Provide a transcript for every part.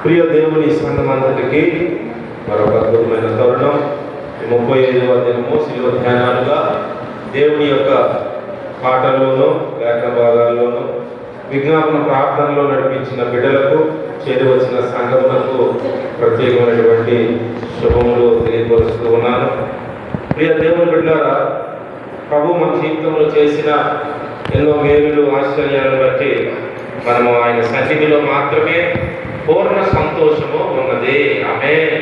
ప్రియ దేవుని సంఘమంతటికి మరొక అద్భుతమైన తరుణం. 35వ దినము శిలువ ధ్యానాలుగా దేవుని యొక్క పాటల్లోనూ లేఖన భాగాల్లోనూ విజ్ఞాపన ప్రార్థనలో నడిపించిన బిడ్డలకు చేరి వచ్చిన సంఘములకు ప్రత్యేకమైనటువంటి శుభములు తెలియపరుస్తూ ఉన్నాను. ప్రియ దేవుని బిడ్డలారా, ప్రభు మన జీవితంలో చేసిన ఎన్నో మేలులు ఆశ్చర్యాలను బట్టి మనము ఆయన సన్నిధిలో మాత్రమే పూర్ణ సంతోషము ఉన్నది. ఆమేన్.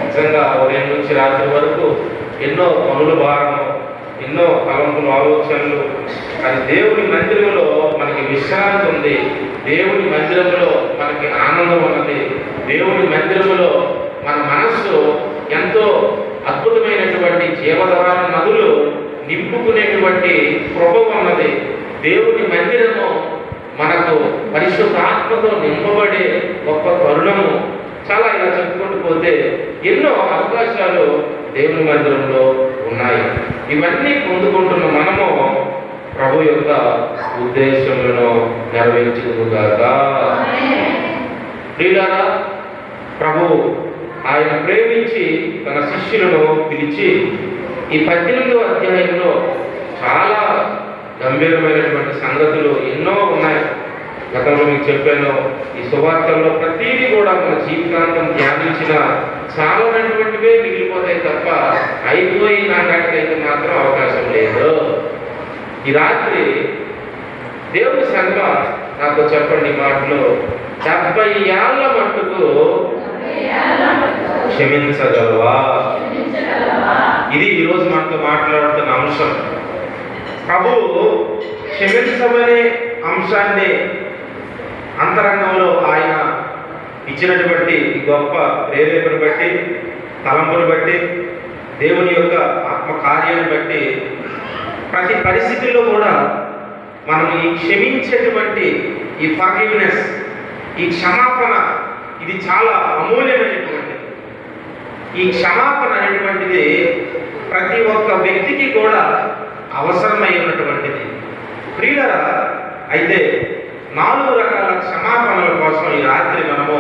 నిజంగా ఉదయం నుంచి రాత్రి వరకు ఎన్నో పనుల భారము, ఎన్నో తలంపులు, ఆలోచనలు, కానీ దేవుని మందిరంలో మనకి విశ్రాంతి ఉంది. దేవుని మందిరంలో మనకి ఆనందం ఉన్నది. దేవుని మందిరంలో మన మనస్సు ఎంతో అద్భుతమైనటువంటి జీవధార నదులు నింపుకునేటువంటి కృప ఉన్నది. దేవుని మందిరము మనకు పరిశుద్ధాత్మతో నింపబడే గొప్ప తరుణము. చాలా ఇలా చెప్పుకుంటూ పోతే ఎన్నో అవకాశాలు దేవుని మందిరంలో ఉన్నాయి. ఇవన్నీ పొందుకుంటున్న మనము ప్రభు యొక్క ఉద్దేశములను నెరవేర్చుదుగాక. ప్రియులారా, ప్రభు ఆయన ప్రేమించి తన శిష్యులను పిలిచి ఈ 18వ అధ్యాయంలో చాలా గంభీరమైనటువంటి సంగతులు ఎన్నో ఉన్నాయి. గతంలో మీకు చెప్పాను, ఈ సువార్తల్లో ప్రతిదీ కూడా మన జీవితాంతం ధ్యానించిన చాలానటువంటివే మిగిలిపోతాయి తప్ప అయిపోయి నాకైతే మాత్రం అవకాశం లేదు. ఈ రాత్రి దేవుని సంఘ నాతో చెప్పండి మాటలు, 70 ఏళ్ల మట్టుకు క్షమించగలవా? ఇది ఈరోజు మనతో మాట్లాడుతున్న అంశం. ప్రభువు క్షమించమనే అంశాన్ని అంతరంగంలో ఆయన ఇచ్చినటువంటి గొప్ప ప్రేరేపణ బట్టి, తలంపును బట్టి, దేవుని యొక్క ఆత్మ కార్యాన్ని బట్టి ప్రతి పరిస్థితుల్లో కూడా మనం ఈ క్షమించేటువంటి ఈ ఫర్గివ్నెస్, ఈ క్షమాపణ, ఇది చాలా అమూల్యమైనటువంటిది. ఈ క్షమాపణ అనేటువంటిది ప్రతి ఒక్క వ్యక్తికి కూడా అవసరమై ఉన్నటువంటిది. ప్రియులారా, అయితే 4 రకాల క్షమాపణల కోసం ఈ రాత్రి మనము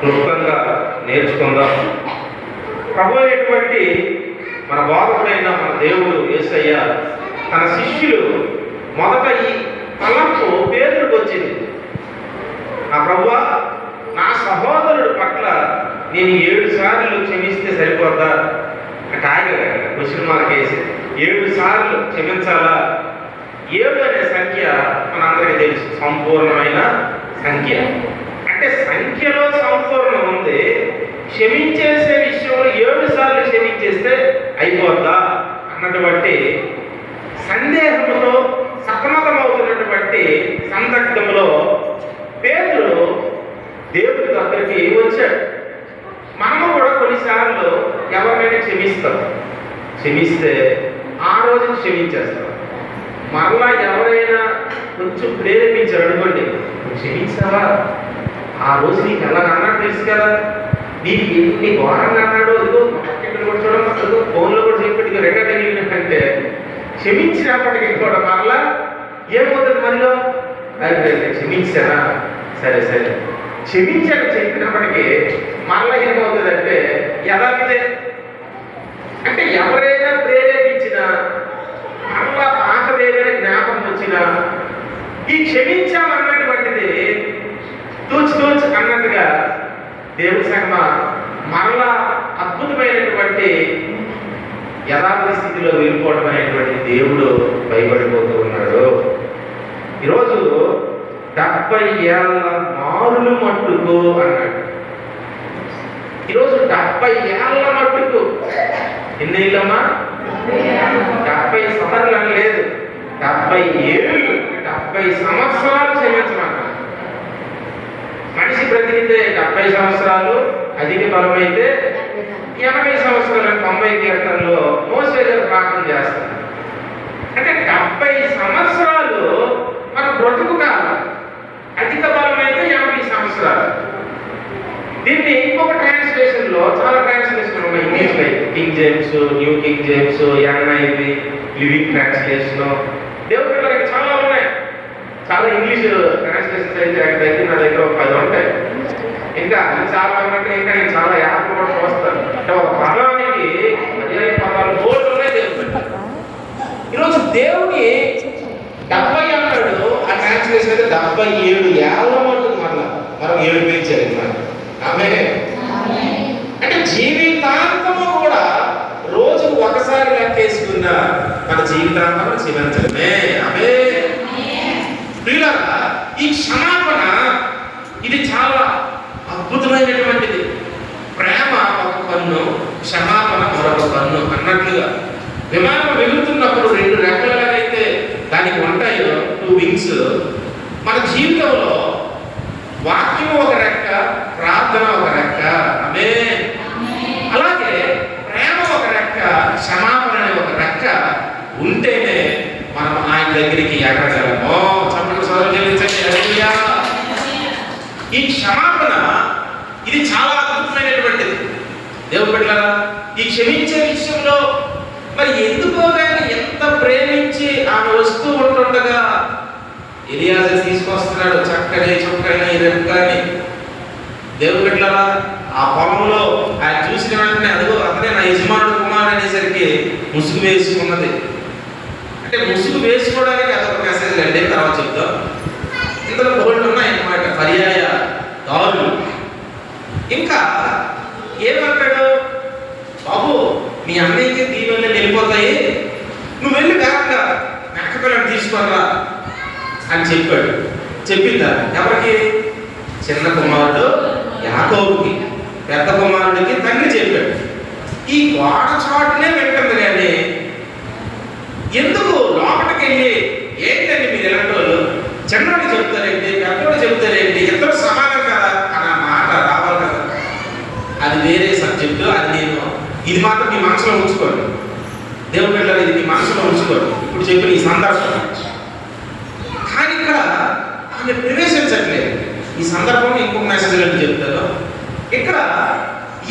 క్లుప్తంగా నేర్చుకుందాం. ప్రభు అయినటువంటి మన బోధకుడైన మన దేవుడు యేసయ్య తన శిష్యులు మొదట ఈ తలంపు పేదలకు వచ్చింది. ఆ ప్రభువా, నా సహోదరుడు పట్ల నేను 7 సార్లు క్షమిస్తే సరిపోద్దా అంటే ఆగలే. క్వశ్చన్ మార్క్ వేసి 7 సార్లు క్షమించాలా? 7 అనే సంఖ్య మనందరికీ తెలుసు, సంపూర్ణమైన సంఖ్య. అంటే సంఖ్యలో సంపూర్ణం ఉంది. క్షమించేసే విషయంలో 7 సార్లు క్షమించేస్తే అయిపోద్దా అన్నటువంటి సందేహంలో సతమతమవుతున్నటువంటి సందర్భంలో పేతురు దేవుడి దగ్గరికి వచ్చాడు. మనము కూడా కొన్నిసార్లు ఎవరినైనా క్షమిస్తే ఆ రోజు క్షమించేస్తాం. మరలా ఎవరైనా కొంచెం ప్రేరేపించారు అనుకోండి, క్షమించావా? ఆ రోజు నీకు ఎలా అన్నాడు తెలుసు కదా, నీకు ఎన్ని ఘోరంగా అన్నాడో అదిగో ఇక్కడ కూడా చూడడం, అదిగో ఫోన్లో కూడా చెప్పి రెండో తెలియనంటే క్షమించినప్పటికీ కూడా మరలా ఏమవుతుంది మనలో? అయితే క్షమించారా, సరే క్షమించాక చెప్పినప్పటికీ మరలా ఏమవుతుందంటే యథావిధే. అంటే ఎవరైనా ప్రేరేపించినా మరలా పాతదేదైనా జ్ఞాపకం వచ్చినా ఈ క్షమించామన్నటువంటిది తూచు అన్నట్టుగా దేవుని సంగమ మరలా అద్భుతమైనటువంటి యథార్థ స్థితిలో వెళ్ళిపోవడం అనేటువంటి దేవుడు భయపడిపోతూ ఉన్నాడు. ఈరోజు 70 ఏళ్ల మారులు మట్టుకు అన్నాడు. ఈరోజు 70 ఏళ్ల మట్టుకు. ఎన్ని ఏళ్ళమ్మా? 70 సంవత్సరాలు అని లేదు, 70 ఏళ్ళు, 70 సంవత్సరాలు క్షమించమన్నా. మనిషి బ్రతికితే 70 సంవత్సరాలు, అధిక బలం అయితే 80 సంవత్సరాలు, 90 కీర్తనలో మోసే గారు ప్రార్థన చేస్తారు. అంటే 70 సంవత్సరాలు మన బ్రతుకు కాలం. అధిక బలం అయితే 80 సంవత్సరాలు. దీన్ని ఇంకొక ట్రాన్స్లేషన్ లో, చాలా ట్రాన్స్లేషన్ ఉన్నాయి ఇంగ్లీష్ లో, king James, new king James, NIV, living translation, దేవుడి పిల్లలకి చాలా ఉన్నాయి. చాలా ఇంగ్లీష్ ట్రాన్స్లేషన్స్ అయితే నా దగ్గర ఒక 10 ఉంటాయి. ఇంకా అది చాలా అంటే ఇంకా నేను చాలా యాప్ కూడా చూస్తాను. అంటే ఒక పదానికి 15 పదాలు బోర్డులోనే దేవుడు పెట్టారు. ఈరోజు దేవుని 70 అన్నాడు, ఆ ట్రాన్స్లేషన్ అయితే 77 ఏళ్ళ ఉంటుంది. మనం 7 పెంచారు. ఆమె అంటే జీవితాంతము కూడా రోజు ఒకసారి లెక్కేసుకున్న మన జీవితాంతం జీవించడమే. ఆమె ప్రియులారా, ఈ క్షమాపణ ఇది చాలా అద్భుతమైనటువంటిది. ప్రేమ ఒక కన్ను, క్షమాపణ మరొక కన్ను అన్నట్లుగా విమానం వెలుగుతున్నప్పుడు 2 రెక్కలైతే దానికి ఉంటాయో 2 వింగ్స్, మన జీవితంలో వాక్యం ఒక రెక్క, ప్రార్థన ఒక రెక్క. ఆమె అలాగే ప్రేమ ఒక రెక్క, క్షమాపణ అనే ఒక రెక్క ఉంటేనే మనం ఆయన దగ్గరికి ఎగరగలము. చెప్పండి సోదరులు, చెల్లించండి. ఈ క్షమాపణ ఇది చాలా అద్భుతమైనటువంటిది. దేవుడు బిడ్డలారా, ఈ క్షమించే విషయంలో మరి ఎందుకో కానీ ఎంత ప్రేమించి ఆమె వస్తూ ఉంటుండగా ఎలియాజరు తీసుకొస్తున్నాడు చొక్కని రెక్కని. దేవుడు బిడ్డలారా, ఆ పొలంలో ఆయన చూసిన వెంటనే అదిగో అతనే నా యజమానుడు కుమారుడు అనేసరికి ముసుగు వేసుకున్నది. అంటే ముసుగు వేసుకోవడానికి అదొక మెసేజ్ అండి, తర్వాత చెప్తాం. ఇందులో బోల్డ్ ఉన్నాయన్నమాట పర్యాయ దారులు. ఇంకా ఏమంటాడు, బాబు మీ అన్నయ్యకి దీవెనలు వెళ్ళిపోతాయి, నువ్వు వెళ్ళి వేగంగా మేకపిల్లని తీసుకొనరా అని చెప్పాడు. చెప్పిందా ఎవరికి? చిన్న కుమారుడు యాకోబుకి, పెద్ద కుమారుడికి తండ్రి చెప్పాడు. ఈ గోడ చాటునే వింటుంది కానీ ఎందుకు లోపలికి వెళ్ళి ఏంటండి మీరు ఎలాంటి వాళ్ళు, చిన్నోడు చెప్తారేంటి, పెద్దోడు చెప్తారేంటి, ఇద్దరు సమానం కదా అన్న మాట రావాలి కదా. అది వేరే సబ్జెక్టు. అది నేను ఇది మాత్రం మీ మనసులో ఉంచుకోండి. దేవుడి బిడ్డలారా, ఇది మీ మనసులో ఉంచుకోండి ఇప్పుడు చెప్పిన ఈ సందర్భం. కానీ ఇక్కడ ఆమె ప్రవేశించట్లేదు. ఈ సందర్భంలో ఇంకొక మెసేజ్ ఏంటి చెప్తాను. ఇక్కడ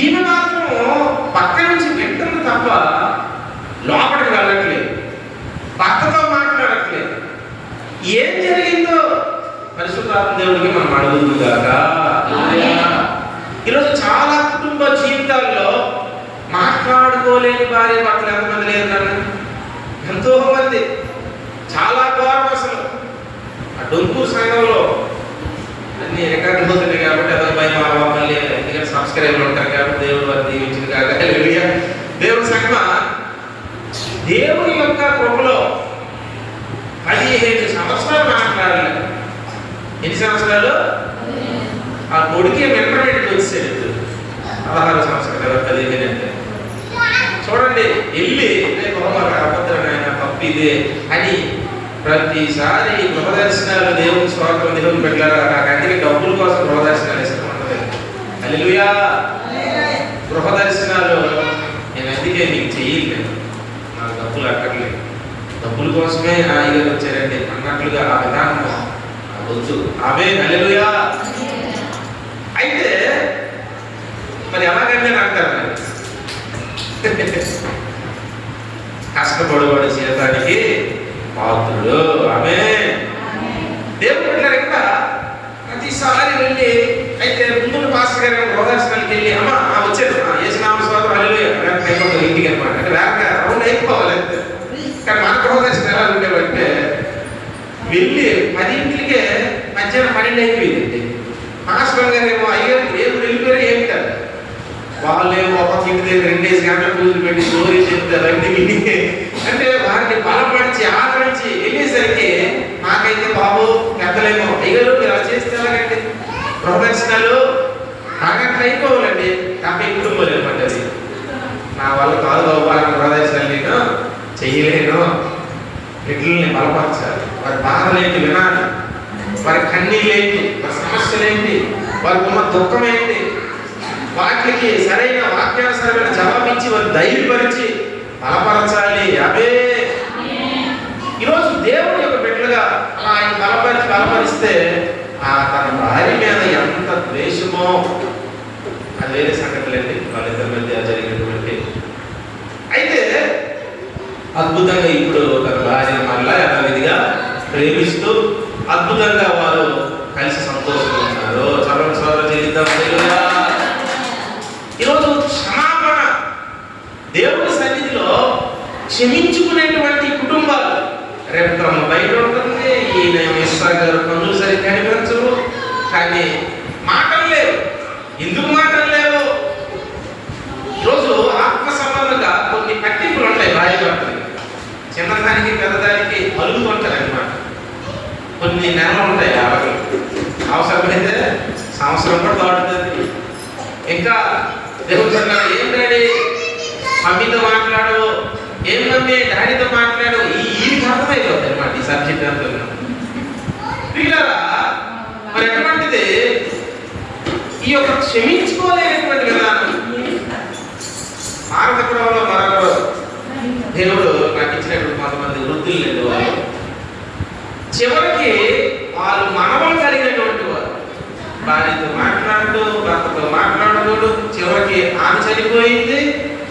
ఈమె మాత్రం పక్క నుంచి వింటుంది తప్ప లోపలికి వెళ్ళట్లేదు, భర్తతో మాట్లాడట్లేదు. ఏం జరిగిందో పరిశుద్ధాత్మ దేవుడికి మనం అడుగుతుందాక. ఈరోజు చాలా కుటుంబ జీవితాల్లో మాట్లాడుకోలేని భార్య భర్తలు ఎంతమంది లేరు కన్నా? ఎంతో మంది. చాలా ఘోరం అసలు. ఆ డొంకూరు సంఘంలో అన్ని రికార్డులు పోతున్నాయి కాబట్టి అదో భయం మళ్ళీ ఎందుకంటే సబ్స్క్రైబర్లు ఉంటారు కాబట్టి దేవుడు వారు దీవించింది కాక. దేవుడి సంఘ దేవుని యొక్క కృపలో 15 సంవత్సరాలు మాట్లాడలేదు. ఎన్ని సంవత్సరాలు? ఆ కొడుకు ఇంటర్మీడియట్ వచ్చేది 16 సంవత్సరాలు, 15 అంటే చూడండి. వెళ్ళి అభద్రమైన పప్పిదే అని ప్రతిసారి గృహదర్శనాలు దేవుని స్వాగతం దేవుని పెట్టారు. నాకు అందుకే డబ్బుల కోసం గృహదర్శనాలు ఇష్టం ఉంటుంది. హల్లెలూయా. గృహదర్శనాలు నేను అందుకే మీకు చెయ్యలేదు, నాకు డబ్బులు అక్కర్లేదు, డబ్బుల కోసమే ఆయన వచ్చారండి అన్నట్లుగా ఆ విధానం వద్దు. ఆమె హల్లెలూయా. అయితే మరి ఎలాగంటే అంటారు, కష్టపడువాడు చేయడానికి పాత్రుడు. ఆమె దేవుడు పెట్టారు. ఇక్కడ ప్రతిసారి వెళ్ళి అయితే ముందు పాస్టర్ గారు గృహదర్శనానికి వెళ్ళి అమ్మ వచ్చేది యేసునామ స్తోత్రం హల్లెలూయా అయిపోతుంది ఇంటికి అనమాట. అంటే వేగంగా రౌండ్ అయిపోవాలి. కానీ మన గృహదర్శనం ఎలా ఉండేవంటే వెళ్ళి 10ంటికే మధ్యాహ్నం 12 అయిపోయిందండి. పాస్టర్ గారు ఏమో అయ్యారు ఏమి వెళ్ళిపోయారు ఏమి కాదు. వాళ్ళేమో ఒక ఇంటి దగ్గర 2 గంటలు పూజలు పెట్టి స్టోరీ చెప్తారు అన్ని విని. అంటే వారిని బలపరిచి ఆదరించి వెళ్ళేసరికి నాకైతే బాబు పెద్దలేమో అయ్యారు మీరు అలా చేస్తే ఎలాగండి గృహదర్శనాలు నాగంటే అయిపోవాలండి. నాకు కుటుంబం లేమంటది. నా వల్ల కాదు బాబు వాళ్ళ గృహదర్శనాలు నేను చెయ్యలేను. బిడ్డల్ని బలపరచాలి, వారి బాధలేంటి వినాలి, వారి కన్నీళ్ళేంటి, వారి సమస్యలేంటి, వారికి ఉన్న దుఃఖం ఏంటి, వాటికి సరైన వాక్యానుసరమైన జవాబిచ్చి వారు ధైర్యపరిచి బలపరచాలి. అవే ఈరోజు దేవుడి యొక్క బిడ్డలుగా అలా ఆయన బలపరిస్తే తన భార్య మీద ఎంత ద్వేషమో అది వేరే సంగతులండి, వాళ్ళిద్దరి మధ్య జరిగినటువంటి. అయితే అద్భుతంగా ఇప్పుడు తన భార్య మళ్ళా యథావిధిగా ప్రేమిస్తూ అద్భుతంగా వారు కలిసి సంతోషంగా ఉన్నారు. చదవండి సోదరు, చెల్లిద్దాం. ఇస్సాకు గారు కన్నులు సరిగ్గా కనిపించవు, కానీ మాటలు లేవు. ఎందుకు మాటలు లేవు? ఈరోజు ఆత్మ సంబంధంగా కొన్ని పట్టింపులు ఉంటాయి. భార్య భర్తలు చిన్నదానికి పెద్దదానికి అలుగుతుంటారు అన్నమాట. కొన్ని నెలలు ఉంటాయి ఆడలు, అవసరమైతే సంవత్సరం కూడా దాటుతుంది. ఇంకా దేవుడు అన్నాడు, ఏం డాడీ మమ్మీతో మాట్లాడు, ఏం మమ్మీ డాడీతో మాట్లాడు. ఈ అర్థమైపోతుంది అన్నమాట ఈ సబ్జెక్ట్ అంతా. పిల్లరా మరి ఎటువంటిది ఈ యొక్క క్షమించుకోలేనటువంటి విధానం? భారతపురంలో మరొకరు దేవుడు నాకు ఇచ్చినటువంటి కొంతమంది వృద్ధులు లేని వాళ్ళు, చివరికి వాళ్ళు మనవలు కలిగినటువంటి వారు. భార్యతో మాట్లాడుతూ భర్తతో మాట్లాడుతూ చివరికి ఆమె చనిపోయింది,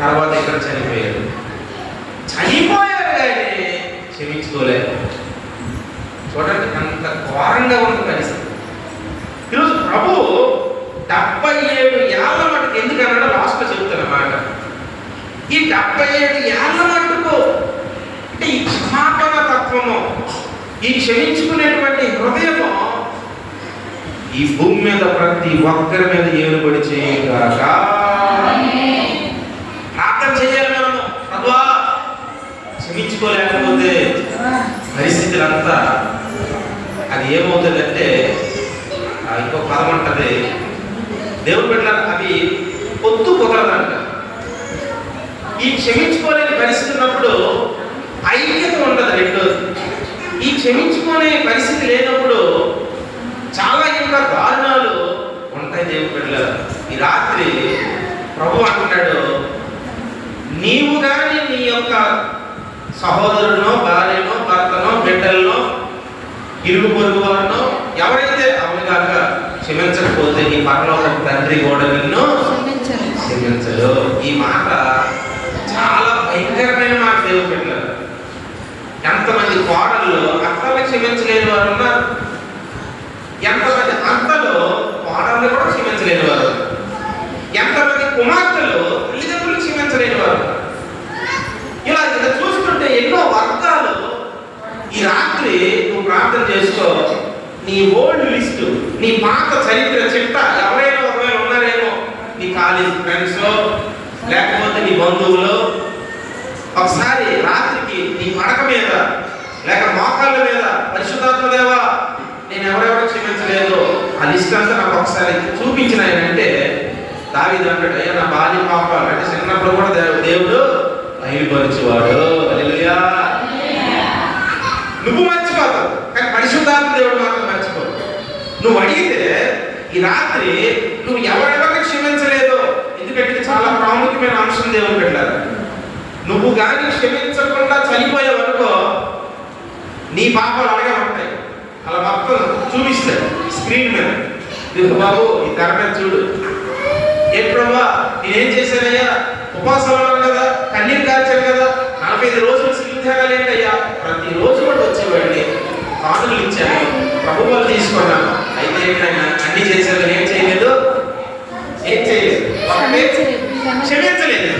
తర్వాత ఇక్కడ చనిపోయారు. చనిపోయారు కానీ క్షమించుకోలేదు. చూడండి అంత ఘోరంగా ఉన్న పరిస్థితి. ఈరోజు ప్రభు 77 ఏళ్ళ మటుకు ఎందుకన్నాడో లాస్ట్లో చెబుతానమాట. ఈ 77 ఏళ్ళ మటుకు అంటే ఈ క్షమాపణ తత్వము, ఈ క్షమించుకునేటువంటి హృదయము ఈ భూమి మీద ప్రతి ఒక్కరి మీద ఏలుబడి చేయగాక. ప్రార్థన చేయాలి మనము, ప్రభువా క్షమించుకోలేకపోతే పరిస్థితులంతా అది ఏమవుతుందంటే ఇంకో పదం ఉంటుంది దేవుడు పెట్టారు, అవి పొత్తు కుదరదంట. ఈ క్షమించుకోలేని పరిస్థితి ఉన్నప్పుడు ఐక్యత ఉండదు. రెండోది, ఈ క్షమించుకునే పరిస్థితి లేనప్పుడు చాలా ఇంకా దారుణాలు ఉంటాయి. దేవుడు పెట్టారు. ఈ రాత్రి ప్రభు అంటున్నాడు, నీవు కానీ నీ యొక్క సహోదరునో భార్యనో భర్తనో బిడ్డలనో ఇరుగు పొరుగు వారినో ఎవరైతే అవగాక క్షమించకపోతే నీ పరలోక తండ్రి కూడా నిన్ను క్షమించడు. ఈ మాట చాలా భయంకరమైన మాట దేవుడు పెట్టారు. ఎంతమంది కోడళ్ళు అత్తలు క్షమించలేని వారు ఉన్నారు, ఎంతమంది అత్తలు కోడళ్ళు కూడా క్షమించలేని వారు, ఎంతమంది కుమార్తెలు తల్లిదండ్రులు క్షమించలేని వారు. ఇలా చూస్తుంటే ఎన్నో వర్గాలు. ఈ రాత్రి నువ్వు ప్రార్థన చేసుకో, నీ ఓల్డ్ లిస్టు, నీ పాత చరిత్ర చిట్ట ఎవరైనా ఒకవేళ ఉన్నారేమో, నీ కాలేజ్ ఫ్రెండ్స్ లేకపోతే నీ బంధువులు, ఒకసారి రాత్రికి నీ పడక మీద లేక మోకాళ్ళ మీద పరిశుద్ధాత్మ దేవా నేను ఎవరెవరో క్షమించలేదు ఆ లిస్ట్ అంతా నాకు ఒకసారి చూపించిన ఆయన అంటే, దావీదు అంటాడు, అయ్యా నా బాల్య పాపాలు అంటే చిన్నప్పుడు కూడా దేవుడు బయలుపరిచేవాడు. హల్లెలూయా. నువ్వు మర్చిపోతావు కానీ పరిశుద్ధాత్మ దేవుడు మాత్రం మర్చిపోవు. నువ్వు అడిగితే ఈ రాత్రి నువ్వు ఎవరెవరికి క్షమించలేదో, ఎందుకంటే చాలా ప్రాముఖ్యమైన అంశం దేవుడు పెట్టారు. నువ్వు కానీ క్షమించకుండా చనిపోయావనుకో నీ పాపాలు అలాగే ఉంటాయి. అలా మొత్తం చూపిస్తాడు స్క్రీన్ మీద. దిగు బాబు ఈ తెర మీద చూడు, ఏ ప్రభా నేనేం చేశానయ్యా, ఉపవాసాలు ఉన్నాను కదా, కన్నీరు కార్చాను కదా, 45 రోజులు సిలుధ్యానాలు ఏంటయ్యా, ప్రతిరోజు కూడా వచ్చేవాడిని, కానుకలు ఇచ్చాను, ప్రభుత్వాలు తీసుకున్నాను, అయితే ఏంటైనా అన్ని చేశాను, ఏం చేయలేదు, ఏం చేయలేదు, క్షమించలేదు.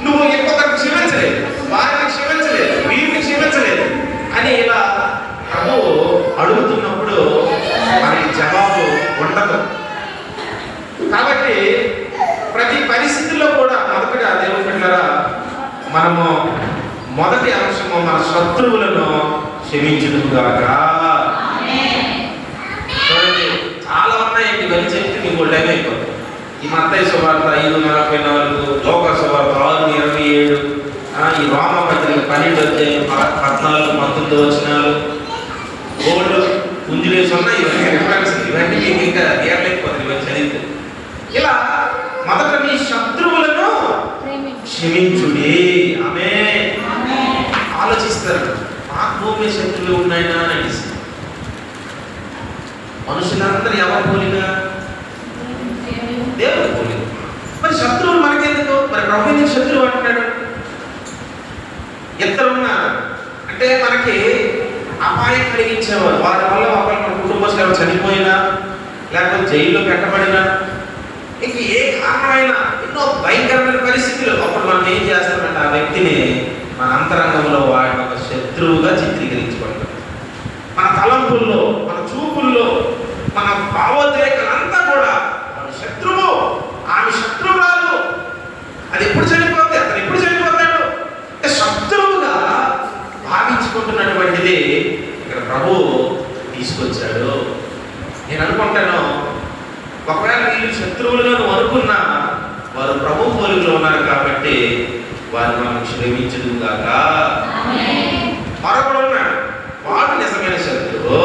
నువ్వు ఇంకొకరికి క్షమించలేదు, వారిని క్షమించలేదు, వీరిని క్షమించలేదు అని ఇలా ప్రభు అడుగుతున్నప్పుడు మనకి జవాబు ఉండదు. కాబట్టి ప్రతి పరిస్థితుల్లో కూడా మొదటగా దేవుని బిడ్డలారా మనము మొదటి అంశము మన శత్రువులను క్షమించుదుగాక. చూడండి చాలా ఉన్నాయండి, ఇవన్నీ చెప్తే మీకు టైం అయిపోతుంది. ఈ మత్తయి సువార్త 5:44, లోక సువార్త 6:27, ఈ రోమపత్రిక 12:14, 19 గోల్డ్ పుంజులేసి ఉన్నాయి. ఇవన్నీ రిఫరెన్స్, ఇవన్నీ మీకు ఇంకా ఏర్లేకపోతుంది ఇవన్నీ చదివితే. ఇలా మొదట మీ శత్రువులను క్షమించుడి. ఆమె ఆలోచిస్తారు, మాకు భూమి శత్రువులు ఉన్నాయినా అని. మనుషులందరూ ఎవరు పోలిక? దేవుడు పోలిక. మరి శత్రువులు మనకెందుకు? మరి ప్రభు ఎందుకు శత్రువు అంటున్నాడు? ఇద్దరున్నారు అంటే మనకి అపాయం కలిగించేవారు, వారి వల్ల ఒకరు మన కుటుంబ సభ్యులు చనిపోయినా లేకపోతే జైల్లో పెట్టబడినా ఇంక ఏ కారణమైనా ఎన్నో భయంకరమైన పరిస్థితులు, అప్పుడు మనం ఏం చేస్తామంటే ఆ వ్యక్తిని మన అంతరంగంలో వాడిని ఒక శత్రువుగా చిత్రీకరించుకుంటాం. మన తలంపుల్లో, మన చూపుల్లో, మన భావోద్రేకాలంతా కూడా మన శత్రువు, ఆమె శత్రువురాలు. అది ఎప్పుడు చనిపోతే, అతను ఎప్పుడు చనిపోతాడు? శత్రువుగా భావించుకుంటున్నటువంటిది ఇక్కడ ప్రభు తీసుకొచ్చాడు. నేను అనుకుంటాను, ఒకవేళ వీళ్ళు శత్రువులుగా నువ్వు అనుకున్నా, వారు ప్రభు పోలికలో ఉన్నారు కాబట్టి వారు మనం క్షమించదు కాక. మరొకడు ఉన్నాడు, వాడు నిజమైన శత్రువు,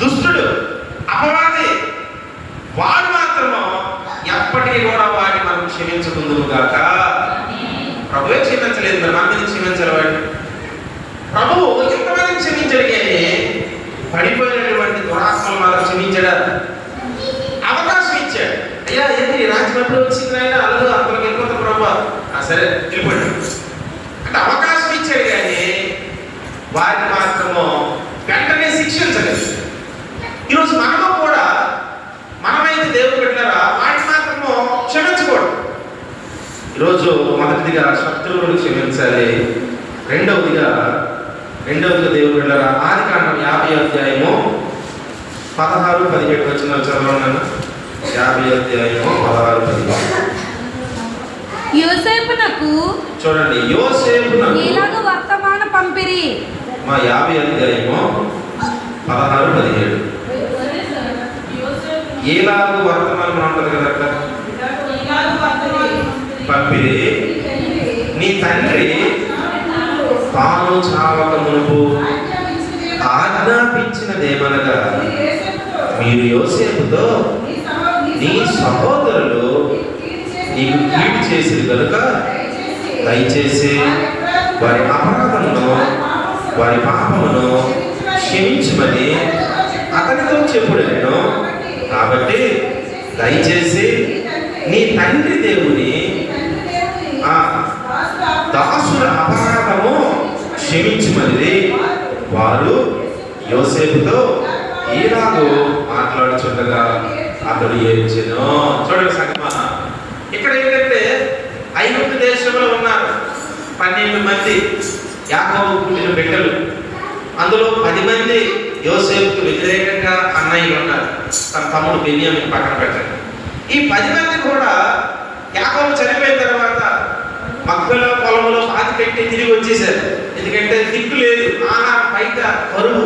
దుష్టుడు, అపవాది. వాడు మాత్రము ఎప్పటికీ కూడా వాడిని మనం క్షమించకుందుము గాక. ప్రభువే క్షమించలేదు, మరి మందిని క్షమించాలి. వాడు ప్రభువు ఎంతమందిని క్షమించాడు, కానీ పడిపోయినటువంటి దురాత్మలు మాత్రం క్షమించాడా? అవకాశం ఇచ్చాడు. అయ్యా ఏంటి రాజ్యం ఎప్పుడు వచ్చింది ఆయన, అల్లదు అంతలోకి వెళ్ళిపోతాం ప్రభు, సరే వెళ్ళిపోయాడు అంటే అవకాశం ఇచ్చాడు, కానీ వారిని మాత్రము వెంటనే శిక్షించలేదు. ఈరోజు మనము కూడా, మనమైతే దేవుడు పెట్టారా, వాటిని మాత్రము క్షమించకూడదు. ఈరోజు మొదటిదిగా శత్రువులను క్షమించాలి. రెండవదిగా దేవుడు పెట్టారా, ఆదికాండం 50వ అధ్యాయము 16-17 వచనాలు చదవన్నాను. 50వ అధ్యాయము 16-17. యోసేపునకు చూడండి, యోసేపునకు ఇలాగ వర్తమాన పంపిరి. మా 50వ అధ్యాయము 16-17. ఇలాగ వర్తమానం ఉంటుంది కదా, అక్కడ పంపిరి, నీ తండ్రి తాను చావక మునుపు ఆజ్ఞాపించినదేమనగా, మీరు యోసేపుతో నీ సహోదరులు నీకు కీడు చేసింది కనుక దయచేసి వారి అపరాధమును, వారి పాపమును క్షమించమని అతనితో చెప్పుడను. కాబట్టి దయచేసి నీ తండ్రి దేవుని దాసుల అపరాధము క్షమించమని వారు యోసేపుతో ఈలాగూ మాట్లాడుచుండగా అతడు ఏడ్చెను. చూడండి సంగమా, ఇక్కడ ఏంటంటే ఐగుప్తు దేశంలో ఉన్నారు 12 మంది యాకోబు పుట్టిన బిడ్డలు. అందులో 10 మంది యోసేపుకు వ్యతిరేకంగా అన్నయ్యలు ఉన్నారు. తన తమ్ముడు బెన్యామీను పక్కన పెట్టండి. ఈ 10 మంది కూడా యాకోబు చనిపోయిన తర్వాత మక్కలో పొలంలో పాతి పెట్టి తిరిగి వచ్చేసారు. ఎందుకంటే దిక్కు లేదు, ఆహారం బయట కరువు,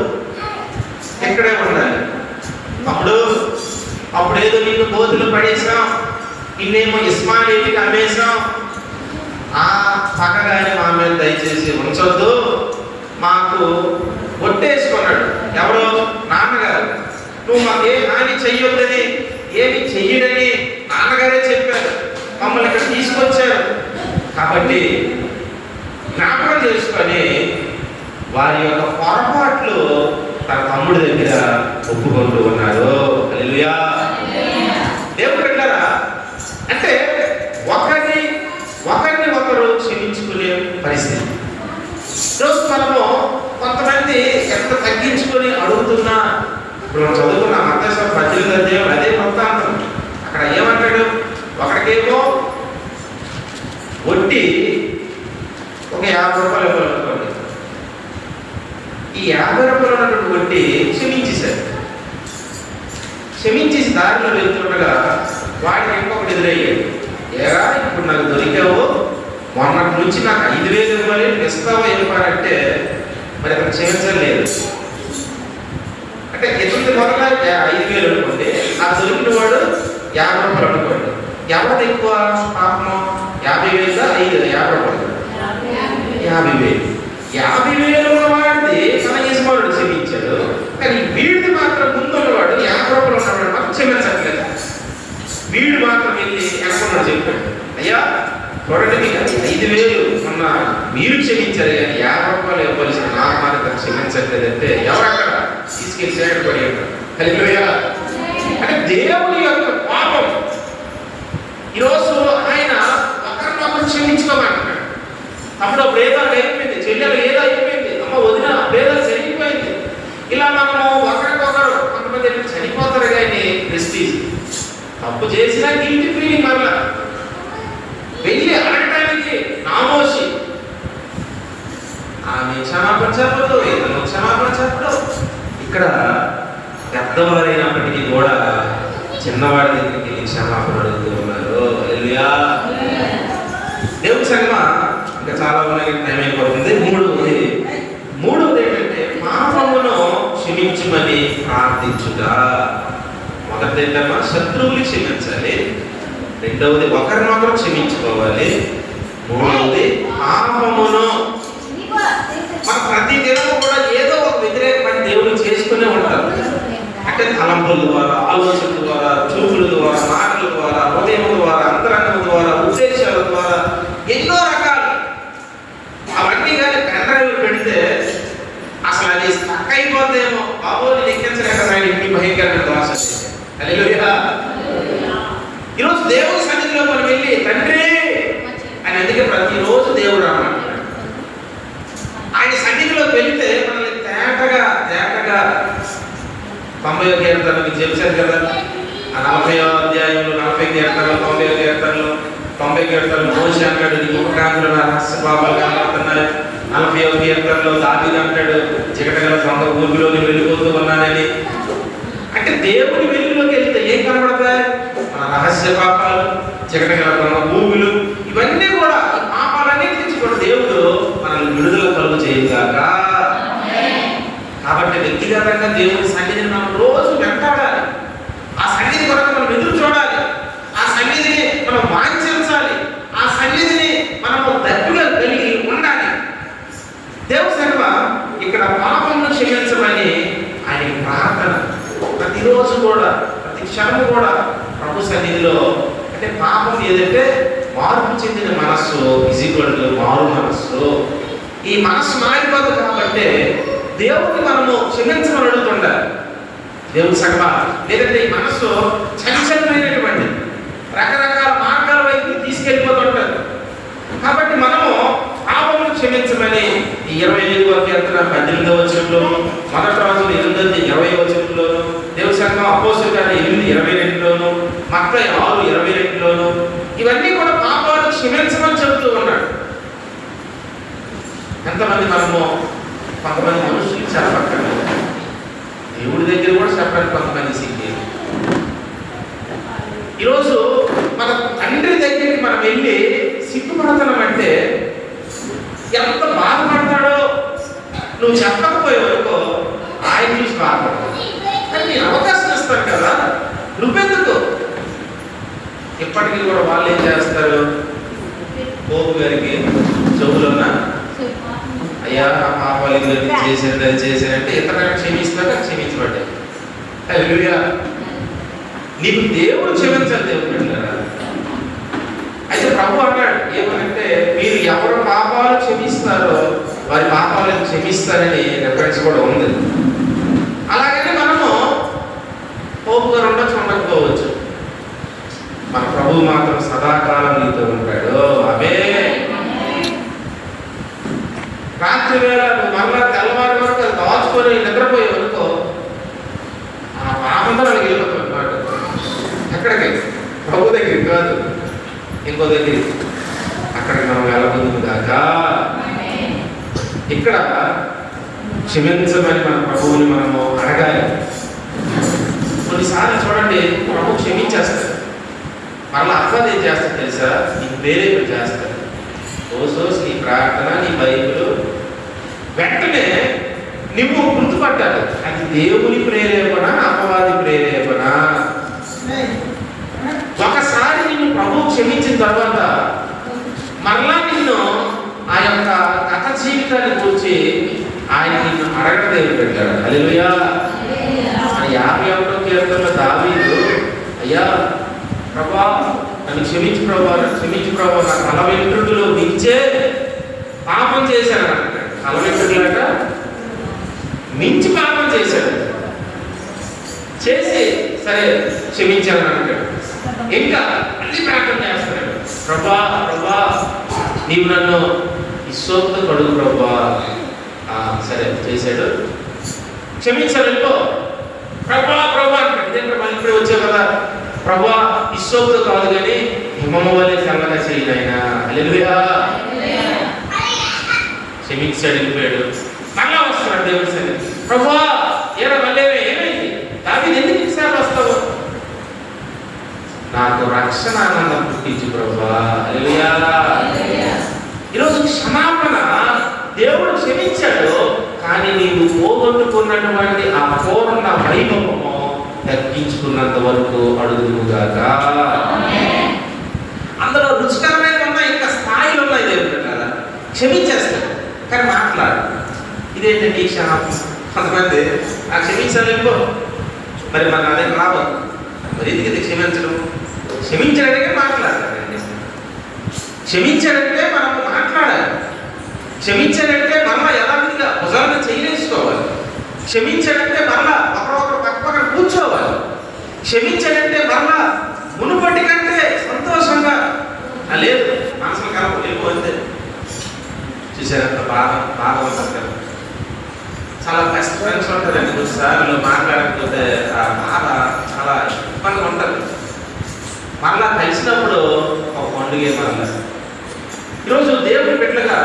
ఎక్కడే ఉండాలి. అప్పుడేదో నిన్ను గోతులు పడేసాం, నిన్నేమో ఇస్మాయిలీకి అమ్మేసాం, ఆ పక్కగానే మా మీద దయచేసి ఉంచొద్దు, మాకు ఒట్టేసుకున్నాడు. ఎవరో నాన్నగారు, నువ్వు మాకు ఏ హాని చెయ్యొద్దని, ఏమి చెయ్యడని నాన్నగారే చెప్పారు. మమ్మల్ని ఇక్కడ తీసుకొచ్చారు కాబట్టి జ్ఞాపకం చేసుకొని వారి యొక్క పొరపాట్లు తన తమ్ముడి దగ్గర ఒప్పుకుంటూ ఉన్నారు. హల్లెలూయా. దేవుడు పెట్టారా అంటే ఒకరిని ఒకరు క్షమించుకునే పరిస్థితి. ఈరోజు మనము కొంతమంది ఎంత తగ్గించుకొని అడుగుతున్నా, ఇప్పుడు మనం చదువుకున్న మత్తయి 18వ అధ్యాయం అదే వృత్తాంతం. అక్కడ ఏమంటాడు, ఒకరికేమో వడ్డీ ఒక 50 రూపాయలు ఇవ్వాలనుకోండి, ఈ 50 రూపాయలు ఉన్నటువంటి వడ్డీ క్షమించేసి దారిలో వెళ్తుండగా వాడికి ఇంకొకటి ఎదురయ్యాడు. ఏరా ఇప్పుడు నాకు దొరికావు, మొన్నటి నుంచి నాకు 5,000 ఇవ్వాలి, ఇస్తావా ఇవ్వాలంటే మరి అతను క్షమించలేదు. అంటే ఎదుటి మొదల 5,000 అనుకోండి, ఆ దొరికిన వాడు 50 రూపాయలు అనుకోండి. ఎవరిది ఎక్కువ పాపము? 50,000 50 రూపాయలు 50,000. 50,000 ఉన్నవాడిది తన యజమానుడు క్షమించాడు, కానీ వీడిది మాత్రం ముందున్నవాడు 50 రూపాయలు ఉన్నవాడు మాత్రం క్షమించట్లేదు. వీడు మాత్రం వెళ్ళి ఎక్కడున్నాడు చెప్పాడు, అయ్యా చూడండి మీకు 5,000 మొన్న మీరు క్షమించారు, కానీ 50 రూపాయలు ఇవ్వవలసిన నాకు మాత్రం క్షమించట్లేదంటే ఎవరక్కడ తీసుకెళ్ళి చేయబడి ఉంటారు. హల్లెలూయా. అంటే దేవుని యొక్క పాపం. ఈరోజు ఆయన ఒకరినొకరు క్షమించుకోమంటున్నాడు. అప్పుడు భేదాలు అయిపోయింది, చెల్లెలు ఏదో అయిపోయింది, అమ్మ వదిన భేదాలు జరిగిపోయింది. ఇలా మనము ఒకరికొకరు కొంతమంది చనిపోతారు, కానీ ప్రెస్టీజ్ తప్పు చేసినా గిల్టీ ఫీలింగ్ మరలా వెళ్ళి అడగడానికి నామోషి. ఆమె క్షమాపణ చెప్పదు, ఇతను క్షమాపణ చెప్పడు. ఇక్కడ పెద్దవారైనప్పటికీ కూడా చిన్నవాడి దగ్గరికి వెళ్ళి క్షమాపణ అడుగుతూ ఉన్నారు. హల్లెలూయా. దేవుని సంగమ ఇంకా చాలా ఉన్నాయి, టైం అయిపోతుంది. మూడవది ఏంటంటే పాపమును క్షమించమని ప్రార్థించుట. మొదటిది ఏంటమ్మా, శత్రువులు క్షమించాలి. రెండవది ఒకరినొకరు క్షమించుకోవాలి. మూడవది పాపమును. మన ప్రతి దినము కూడా ఏదో ఒక వ్యతిరేక పని దేవుడు చేసుకునే ఉంటారు. అంటే తలంపుల ద్వారా, ఆలోచనల ద్వారా, చూపుల ద్వారా, మాటల ద్వారా, హృదయం ద్వారా, అంతరంగం ద్వారా, ఉద్దేశాల ద్వారా ఎన్నో రకాలు. అవన్నీ కానీ పెండ్రైవ్ పెడితే అసలు అది స్టక్ అయిపోతేమో బాబు లెక్కించలేక ఇంటి భయంకరమైన దోష. హల్లెలూయా. ఈరోజు దేవుని సన్నిధిలో మనం వెళ్ళి తండ్రి అని అందుకే ప్రతిరోజు దేవుడు రామంటాడు. ఆయన సన్నిధిలోకి వెళితే మనల్ని తేటగా 90వ కీర్తన మీకు చెప్పారు కదా, ఆ 40వ అధ్యాయంలో 40 కీర్తనలు, 90వ కీర్తనలు, 90 కీర్తనలు మోషే అంటాడు నీ ముఖకాంతులు నా రహస్య పాపాలు కనబడుతున్నాయి. 40వ కీర్తనలో దావీదు అంటాడు చికటగల సొంత ఊరిలోకి వెళ్ళిపోతూ ఉన్నానని. అంటే దేవుని వెలుగులోకి వెళ్తే ఏం కనబడతాయి? మన రహస్య పాపాలు, చికటగల సొంత భూములు, ఇవన్నీ కూడా ఈ పాపాలన్నిటి నుంచి కూడా దేవుడు మనల్ని విడుదల కలుగు చేయగాక. కాబట్టి వ్యక్తిగతంగా దేవుని సన్నిధిని మనం రోజు వెంటాడాలి. ఆ సన్నిధి కొరకు మనం ఎదురు చూడాలి. ఆ సన్నిధిని మనం వాంఛించాలి. ఆ సన్నిధిని మనము దగ్గరగా కలిగి ఉండాలి. దేవుని సన్నిధి ఇక్కడ పాపమును క్షమించమని ఆయన ప్రార్థన. ప్రతిరోజు కూడా, ప్రతి క్షణము కూడా ప్రభు సన్నిధిలో. అంటే పాపం ఏదంటే మార్పు చెందిన మనస్సు ఈక్వల్ మారు మనస్సు. ఈ మనస్సు మారిపోదు కాబట్టి దేవుడిని మనము క్షమించమని అడుగుతుండాలి. దేవుని సగమ లేదంటే ఈ మనస్సు చంచలమైనటువంటి రకరకాల మార్గాల వైపు తీసుకెళ్ళిపోతుంటారు. కాబట్టి మనము పాపమును క్షమించమని ఈ 25వ కీర్తన 18వ వచనంలోను, మొదటి రోజులు 8:20వ వచనంలోను, దేవుని సంఘం అపోస్తలుల కార్యాలు 8:22లోను, మత్తయి 6:22లోను ఇవన్నీ కూడా పాపాలు క్షమించమని చెబుతూ ఉన్నాడు. ఎంతమంది మనము కొంతమంది మనుషులు చెప్పక్కర్లేదు, దేవుడి దగ్గర కూడా చెప్పడానికి కొంతమంది సిగ్గు. ఈరోజు మన తండ్రి దగ్గరికి మనం వెళ్ళి సిగ్గుపడుతున్నామంటే ఎంత బాధపడతాడో నువ్వు చెప్పకపోయేవరకు ఆయన చూసి బాధపడతాడు. కానీ నేను అవకాశం ఇస్తాను కదా, నువ్వెందుకు? ఇప్పటికీ కూడా వాళ్ళు ఏం చేస్తారు? పోపు గారికి చెవులోన అయ్యా ఆ పాపాలు చేశారంటే ఇతరులను క్షమిస్తాక క్షమించబడ్డాయి. హల్లెలూయా. నీకు దేవుడు క్షమించాలి. దేవుడు పెట్టారా? అయితే ప్రభు అన్నాడు ఏమనంటే మీరు ఎవరు పాపాలు క్షమిస్తారో వారి పాపాలను క్షమిస్తారని రెఫరెన్స్ కూడా ఉంది. అలాగని మనము పోపుగా ఉండకపోవచ్చు. మన ప్రభు మాత్రం సదాకాలం నీతో ఉంటాడు. అవే రాత్రి వేళ నువ్వు మళ్ళా తెల్లవారి వరకు అది దాచుకొని నిద్రపోయావు అనుకో, ఆ పాపంతో మనకి వెళ్ళిపోతాం అన్నమాట. ఎక్కడికి? ప్రభు దగ్గరికి కాదు, ఇంకో దగ్గరికి. అక్కడికి మనం వెళ్ళబోతుంది కాక ఇక్కడ క్షమించమని మన ప్రభువుని మనము అడగాలి. కొన్నిసార్లు చూడండి ప్రభు క్షమించేస్తాడు, మళ్ళీ అర్థం ఏం చేస్తాడు తెలుసా? నీకు వేరే చేస్తాడు. ఓసోస్ నీ ప్రార్థన, నీ బైబిల్ వెంటనే నువ్వు గుర్తుపట్టాలి అది దేవుని ప్రేరేపణ, అపవాది ప్రేరేపణ. ఒకసారి నిన్ను ప్రభు క్షమించిన తర్వాత మళ్ళా నిన్ను ఆ యొక్క గత జీవితాన్ని గురించి ఆయన నిన్ను అడగ దేవుడు పెట్టాడు. హల్లెలూయా. 51వ కీర్తనలో దావీదు అయ్యా ప్రభా నన్ను క్షమించు ప్రభా, క్షమించు ప్రభా, నా తల వెంట్రుకలు మించే పాపం చేశాను అంటాడు. తల వెంట్రుకలాట మించి పాపం చేశాడు. చేసి సరే క్షమించాను అంటాడు. ఇంకా మళ్ళీ ప్రార్థన చేస్తాడు, ప్రభా ప్రభా నీవు నన్ను ఇస్సోపుతో కడుగు ప్రభా. సరే చేశాడు, క్షమించాను వెళ్ళిపో ప్రభా ప్రభా అంటాడు. ఇదేంటే మళ్ళీ ఇప్పుడే వచ్చావు కదా ప్రభా, ఇస్సోపుతో కాదు కానీ హిమము వలె సంగతి చేయనైనా. హల్లెలూయా. క్షమించాడు, వెళ్ళిపోయాడు. మళ్ళా వస్తున్నాడు దేవుడి సన్నిధి, ప్రభా ఏదో మళ్ళీ నాకు రక్షణ ఆనందం పుట్టించు ప్రభువా. హల్లెలూయా. ఈరోజు క్షమాపణ దేవుడు క్షమించాడు, కానీ నీవు పోగొట్టుకున్నటువంటి ఆ పూర్ణ వైభవము తగ్గించుకున్నంత వరకు అడుగుదుగాక. అందులో రుచికరమైన ఉన్నాయి, ఇంకా స్థాయిలు ఉన్నాయి. దేవుడు కదా క్షమించేస్తాడు, కానీ మాట్లాడు. ఇదేంటండి క్షమాపణ? కొంతమంది ఆ క్షమించాలేమో, మరి మన అదే రావద్దు. మరి ఎందుకు క్షమించడం? క్షమించడానికే మాట్లాడాలండి. క్షమించాడంటే మనం మాట్లాడాలి. క్షమించాడంటే మరలా యథావిధిగా భుజాలను చేయలేసుకోవాలి. క్షమించాడంటే మరలా ఒకరొకరు పక్కన కూర్చోవాలి. క్షమించాడంటే మరలా మునుపటి కంటే సంతోషంగా లేదు, మనసులు కలప లేకపోతే చూసారంత బాధ ఉంటుంది కదా. చాలా బెస్ట్ ఫ్రెండ్స్ ఉంటారండి, కొన్నిసార్లు మాట్లాడకపోతే ఆ బాధ చాలా ఇబ్బందిగా ఉంటుంది. మరలా కలిసినప్పుడు ఒక పండుగ. మరలా ఈరోజు దేవుడి బిడ్డలుగా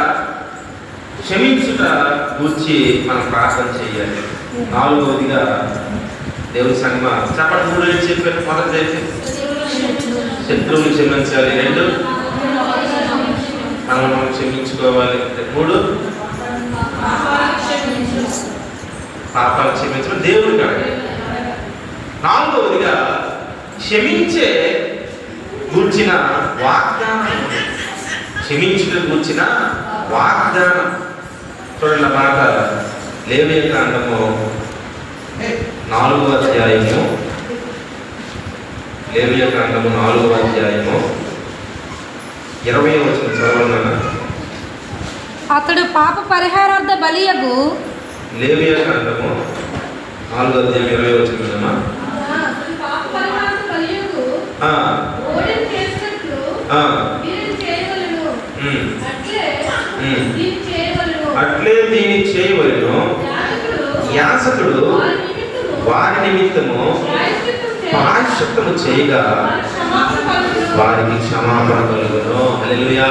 క్షమించుట గురించి మనం ప్రార్థన చేయాలి. నాలుగవదిగా దేవుడి సంగమ చెప్పండి. 3 ఏం చెప్పారు? మొదటి శత్రువులు క్షమించాలి. 2 మనం క్షమించుకోవాలి. 3 పాపాలు క్షమించడం దేవుడు కాదు. 4వదిగా క్షమించే గూర్చిన వాగ్దానం. క్షమించుట గూర్చిన వాగ్దానం. చూడండి మాట లేవియ కాండము 4వ అధ్యాయము. లేవియ కాండము 4వ అధ్యాయము 20వ వచనం చదవండి. అతడు పాప పరిహారార్థ బలియగు. లేవియ కాండము 4వ అధ్యాయం 20వ వచనం. అట్లే దీన్ని చేయవలెను. యాజకుడు వారి నిమిత్తము ప్రాయశ్చిత్తము చేయగా వారికి క్షమాపణ కలుగును. హల్లెలూయా.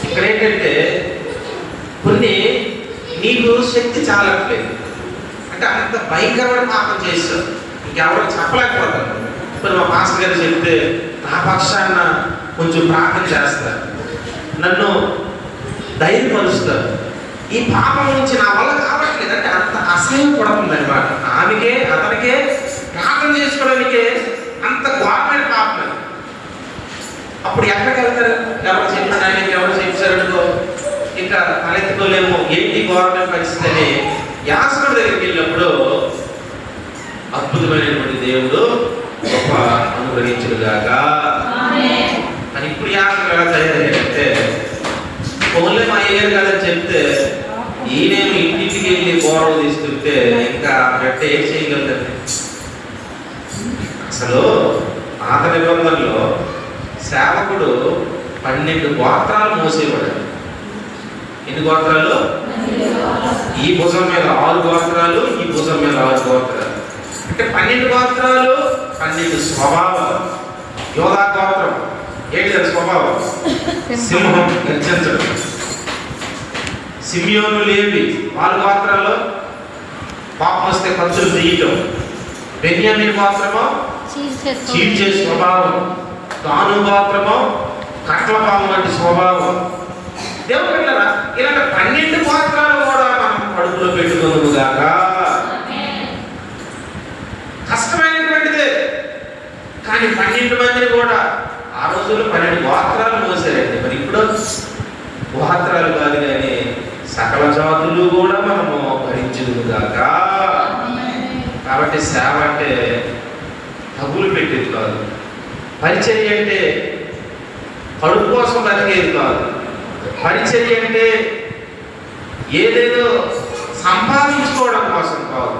ఇక్కడ ఏంటంటే కొన్ని నీకు శక్తి చాలట్లేదు అంటే అంత భయంకరమైన పాపం చేస్తావు, ఇంకెవరు చెప్పలేకపోతారు. ఇప్పుడు మా పాస్టర్ గారు చెప్తే నా పక్షాన కొంచెం ప్రార్థన చేస్తారు, నన్ను ధైర్యపరుస్తారు. ఈ పాపం నుంచి నా వల్ల కావట్లేదు అంటే అంత అసహ్యం పడుతుంది అనమాట. ఆమెకే అతనికే ప్రార్థన చేసుకోవడానికే అంత ఘోరమైన పాపం. అప్పుడు ఎక్కడికి వెళ్తారు? ఎవరు చెప్పిన ఆయనకి ఎవరు చెప్పారనుకో ఇంకా తలెత్తుకోలేము, ఏంటి ఘోరమైన పరిస్థితి అని యాజకుడి దగ్గరికి వెళ్ళినప్పుడు అద్భుతమైనటువంటి దేవుడు గొప్ప అనుగ్రహించుగాక అని. ఇప్పుడు యాజకుడు ఎలా తయారయ్యారంటే ఫోన్లే మా అయ్యారు కదని చెప్తే ఈయనేమి ఇంటింటికి వెళ్ళి గౌరవం తీసుకుంటే ఇంకా గట్ట ఏం చేయగలుగుతుంది? అసలు పాత నిబంధనలో సేవకుడు 12 గోత్రాలు మోసేవాడు. ఎన్ని గోత్రాలు? ఈ భుజం మీద 6 గోత్రాలు, ఈ భుజం మీద 6 గోత్రాలు. అంటే 12 గోత్రాలు, 12 స్వభావాలు. యోధా గోత్రం ఏంటి దాని స్వభావం? సింహం గర్జించడం. సిమియోను లేవి 4 గోత్రాల్లో పాపం వస్తే కత్తులు తీయటం. బెన్యామీను గోత్రమో చీల్చే స్వభావం. దాను గోత్రమో కట్లపాము వంటి స్వభావం. దేవుడు పెట్టారా ఇలాంటి 12 గోత్రాలు కూడా మనం కడుపులో పెట్టుకోనుగాక. కష్టమైనటువంటిదే, కానీ 12 మందిని కూడా ఆ రోజుల్లో 12 గోత్రాలు మోసారండి. మరి ఇప్పుడు గోత్రాలు కాదు కానీ సకల జాతులు కూడా మనము భరించుదుగాక. కాబట్టి సేవ అంటే డబ్బులు పెట్టేది కాదు, పరిచర్య అంటే కడుపు కోసం బతికేది కాదు, పరిచర్య అంటే ఏదేదో సంపాదించుకోవడం కోసం కాదు.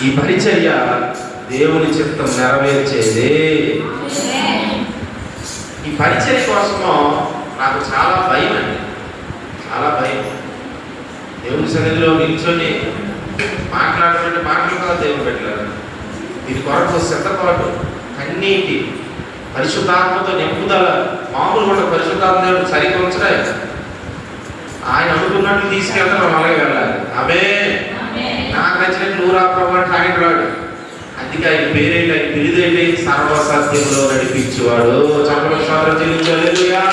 ఈ పరిచర్య దేవుని చిత్తం నెరవేర్చేది. ఈ పరిచర్య కోసము నాకు చాలా భయం అండి, చాలా భయం. దేవుని సన్నిధిలో నిల్చొని మాట్లాడుతుంటే మాటలు కాదు దేవుని పెట్టారు. దీని కొరకు సిద్ధపాటు, కన్నీటి, పరిశుద్ధాత్మతో నింపుదల. మామూలు కూడా పరిశుద్ధాత్మ దేవుడు సరిగ్గా ఉంచడే. ఆయన అనుకున్నట్లు తీసుకెళ్తే మనం అలాగే వెళ్ళాలి. అవే నాకు నచ్చినట్టు 100 ప్రభు ఆయన రాడు. అందుకే ఆయన పేరేంటి, ఆయన పిలిదేంటి? సర్వసత్యంలో నడిపించేవాడు. చక్కగా స్తోత్రం చెల్లించలేదుగా.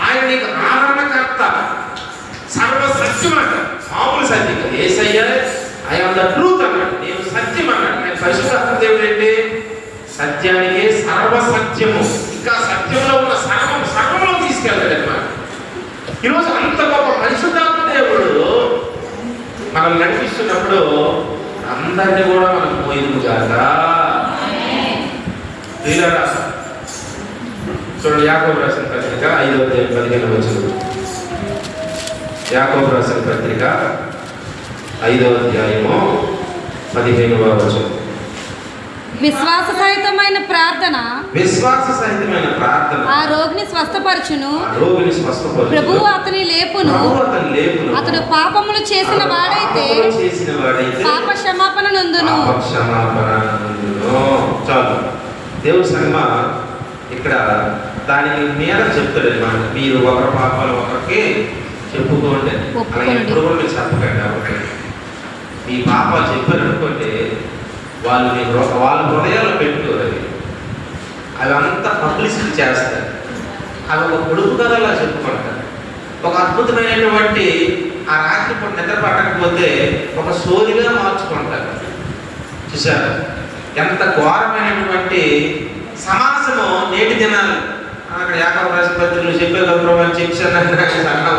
ఆయన నీకు ఆదరణకర్త, సర్వసత్యం అంట. మామూలు సత్యం కాదు. యేసయ్య ఆయన ద ట్రూత్ అన్నాడు, నేను సత్యం అన్నాడు. ఆయన పరిశుద్ధాత్మ దేవుడు ఏంటి? సత్యానికి సర్వసత్యము, ఇంకా సత్యంలో ఉన్న సర్వంలో తీసుకెళ్తాడు అన్నమాట. ఈరోజు అంత గొప్ప పరిశుద్ధాత్మ దేవుడు మనల్ని నడిపిస్తున్నప్పుడు అందరినీ కూడా మనం పోయింది కాదా? చూడండి, యాకోబు రాసిన పత్రిక 5వ అధ్యాయం 15వ వచనం. యాకోబు రాసిన పత్రిక 5వ అధ్యాయము 15వ వచనం. విశ్వాస సహితమైన ప్రార్థన ఆ రోగిని స్వస్థపరచును. ప్రభువు అతని లేపును. అతడు పాపములు చేసిన వాడైతే పాప క్షమాపణ నందును. చాలు. దేవుని సంగమ ఇక్కడ దానికి మీద చెప్తాడు అన్నమాట. మీరు ఒకరి పాపాలు ఒకరికి చెప్పుకోండి. అలాగే ఎప్పుడు కూడా మీరు చెప్పకండి. కాబట్టి మీ పాపాలు చెప్పారు అనుకోండి, వాళ్ళ హృదయాల్లో పెట్టుకోరు. అవి అంతా పబ్లిసిటీ చేస్తారు. అవి ఒక పొడుపు కథలా చెప్పుకుంటారు. ఒక అద్భుతమైనటువంటి ఆ రాత్రి పూట నిద్ర పట్టకపోతే ఒక సోదిగా మార్చుకుంటారు. చూసారు ఎంత ఘోరమైనటువంటి సమాసము నేటి దినాలు. అక్కడ యాకోబు రాసిన పత్రికలో చెప్పే గౌరవం చెప్పాను.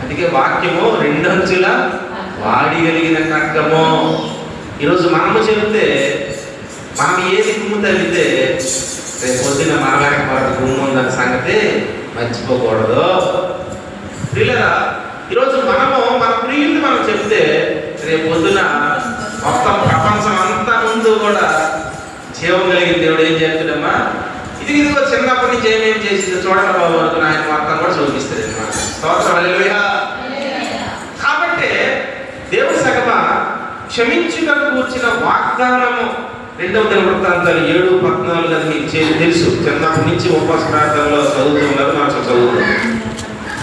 అందుకే వాక్యము రెండంచుల వాడిగలిగిన ఖడ్గము. ఈరోజు మనము చెబితే మనం ఏది గుమ్ము తగ్గితే రేపు పొద్దున్న మన వెనక మనకు గుమ్ము ఉందన్న సంగతి మర్చిపోకూడదు. ప్రియులరా, ఈరోజు మనము మన ప్రియుల్ని మనం చెప్తే రేపు పొద్దున మొత్తం ప్రపంచం అంతా ముందు కూడా జీవం కలిగిన దేవుడు ఏం చేస్తాడమ్మా, ఇదిగో చిన్నప్పటి నుంచి ఏమేమి చేసింది చూడండి బాబు అనుకుని ఆయన మొత్తం కూడా చూపిస్తాడు అన్నమాట. స్తోత్రం హల్లెలూయా. కాబట్టి దేవుడి సగమ క్షమించుటకు కూర్చిన వాగ్దానము 2వ దినవృత్తాంతాలు 7:14 అది మీకు తెలుసు. చిన్నప్పటి నుంచి ఉపవాస ప్రార్థనలో చదువుతున్నారు, మనం చదువుతున్నాం.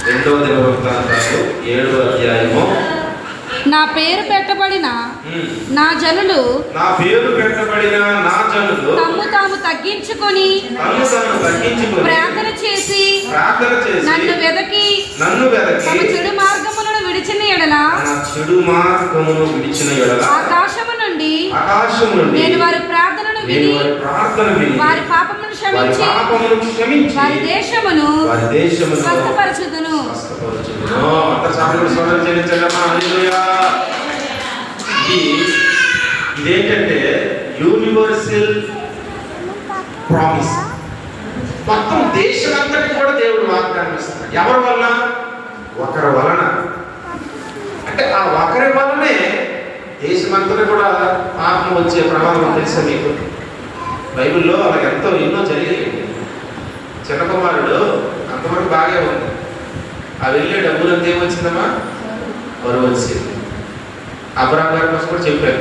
2వ దినవృత్తాంతాలు 7వ అధ్యాయము. నా పేరు పెట్టబడిన నా జనులు తమ్ము తాము తగ్గించుకొని ప్రార్థన చేసి నన్ను వెదకి తమ చెడు మార్గములను విడిచిన ఎడల ఆకాశము నుండి నేను వారి ప్రార్థనను విని వారి పాపమును క్షమించి వారి దేశమును స్వస్థపరచుదును. ఇదేంటంటే యూనివర్సల్ ప్రామిస్. మొత్తం దేశమంతటి కూడా దేవుడు వాగ్దానం ఇస్తున్నాడు. ఎవరి వల్ల? ఒకరి వలన. అంటే ఆ ఒకరి వలనే దేశమంతటి కూడా పాపం వచ్చే ప్రమాదం తెలుసా మీకు? బైబిల్లో అలా ఎన్నో జరిగాయి. చిన్న కుమారుడు అంతవరకు బాగా ఉంది. ఆ వెళ్ళే డబ్బులంతా ఏమొచ్చిందమ్మా? వరువు వచ్చింది. అబ్రాహం గారి కోసం కూడా చెప్పారు.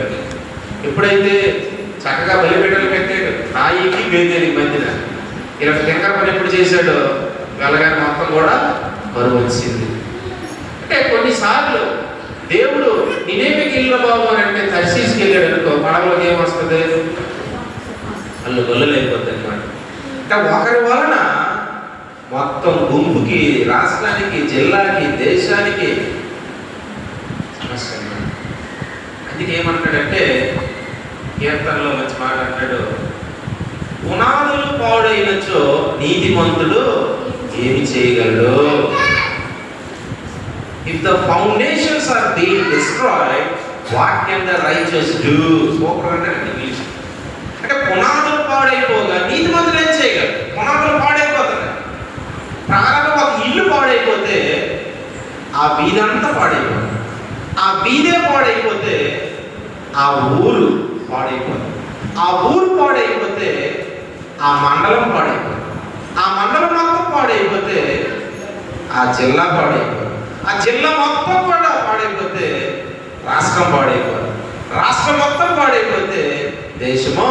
ఎప్పుడైతే చక్కగా బలిపీఠాలు పెట్టాడు, రాయికి బేదేలి మధ్యన ఇలా టెంకర పని ఎప్పుడు చేశాడో వెళ్ళగానే మొత్తం కూడా వరువు వచ్చింది. అంటే కొన్నిసార్లు దేవుడు నేనేమికి ఇల్లు బాబు అని అంటే తర్శీస్కి వెళ్ళాడు అనుకో, పడవలోకి ఏమొస్తుంది? వాళ్ళు గొల్లలు అయిపోతుంది అన్నమాట. అంటే ఒకరి వలన మొత్తం గుంపుకి, రాష్ట్రానికి, జిల్లాకి, దేశానికి సమస్య. అందుకే ఏమంటాడంటే కీర్తనలో మంచి మాట అంటాడు, పునాదులు పాడైనచో నీతిమంతుడు ఏమి చేయగలడు? If the foundations are being destroyed, what can the righteous do? English అంటే పునాదులు పాడైపోగా నీతిమంతుడు ఏం చేయగలడు? పునాదులు పాడైపోతున్నాయి. ప్రారంభంగా ఒక ఇల్లు పాడైపోతే ఆ వీధంతా పాడైపోతుంది. ఆ వీధే పాడైపోతే ఆ ఊరు పాడైపోతుంది. ఆ ఊరు పాడైపోతే ఆ మండలం పాడైపోతుంది. ఆ మండలం మొత్తం పాడైపోతే ఆ జిల్లా పాడైపోతుంది. ఆ జిల్లా మొత్తం కూడా పాడైపోతే రాష్ట్రం పాడైపోతుంది. రాష్ట్రం మొత్తం పాడైపోతే దేశము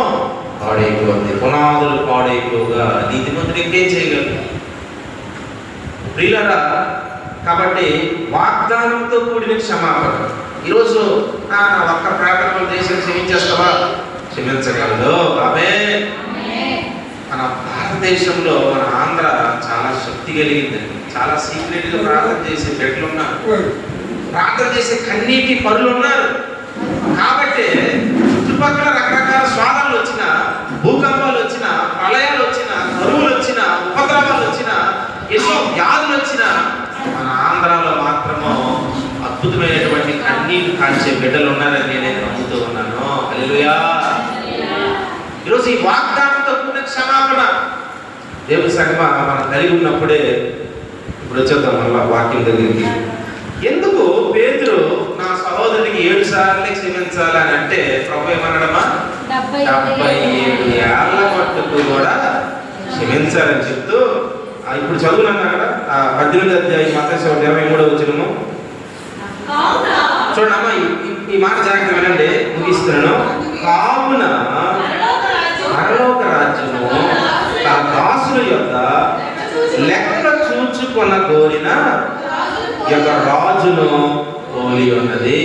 పాడైపోతుంది. పునాదులు పాడైపోగా నీతిమంతుడు ఇంకేం చేయగలరు? ప్రియులారా, కాబట్టి వాగ్దానంతో కూడిన క్షమాపణ. ఈరోజు ఒక్క ప్రార్థన దేశం క్షమించేస్తావా? క్షమించగలదు. ఆమె మన భారతదేశంలో మన ఆంధ్ర చాలా శక్తి కలిగిందండి. చాలా సీక్రెట్ గా ప్రార్థన చేసే బిడ్డలు ఉన్నారు, ప్రార్థన చేసే కన్నీటి పనులు ఉన్నారు. కాబట్టి చుట్టుపక్కల రకరకాల స్వాదాలు వచ్చిన, భూకంపాలు వచ్చిన, ప్రళయాలు వచ్చిన, కరువులు వచ్చిన, ఉపద్రవాలు వచ్చిన, ఎన్నో వ్యాధులు వచ్చిన, మన ఆంధ్రాలో మాత్రము అద్భుతమైనటువంటి కన్నీళ్లు కాల్చే బిడ్డలు ఉన్నారని నేను నమ్ముతూ ఉన్నాను. హల్లెలూయా. ఈరోజు ఈ వాగ్దానంతో కూడిన క్షమాపణ దేవుని సంగమా మనం కలిగి ఉన్నప్పుడే. ఇప్పుడు వచ్చేద్దాం మళ్ళా వాక్యం దగ్గరికి. ఎందుకు పేతురు నా సహోదరుడికి 7 సార్లు క్షమించాలి అని అంటే ప్రభు ఏమన్నాడమ్మా? 77 ఏళ్ల మట్టుకు కూడా క్షమించాలని చెప్తూ ఇప్పుడు చదువునన్నా కదా 18వ అధ్యాయం మత్తయి 23వ వచనము చూడమ్మా. ఈ మాట జాగ్రత్త వినండి, ముగిస్తున్నాను. కావున పరలోక రాజ్యము తన దాసుల యొక్క లెక్క చూచుకొన కోరిన యొక్క రాజును పోలి ఉన్నది.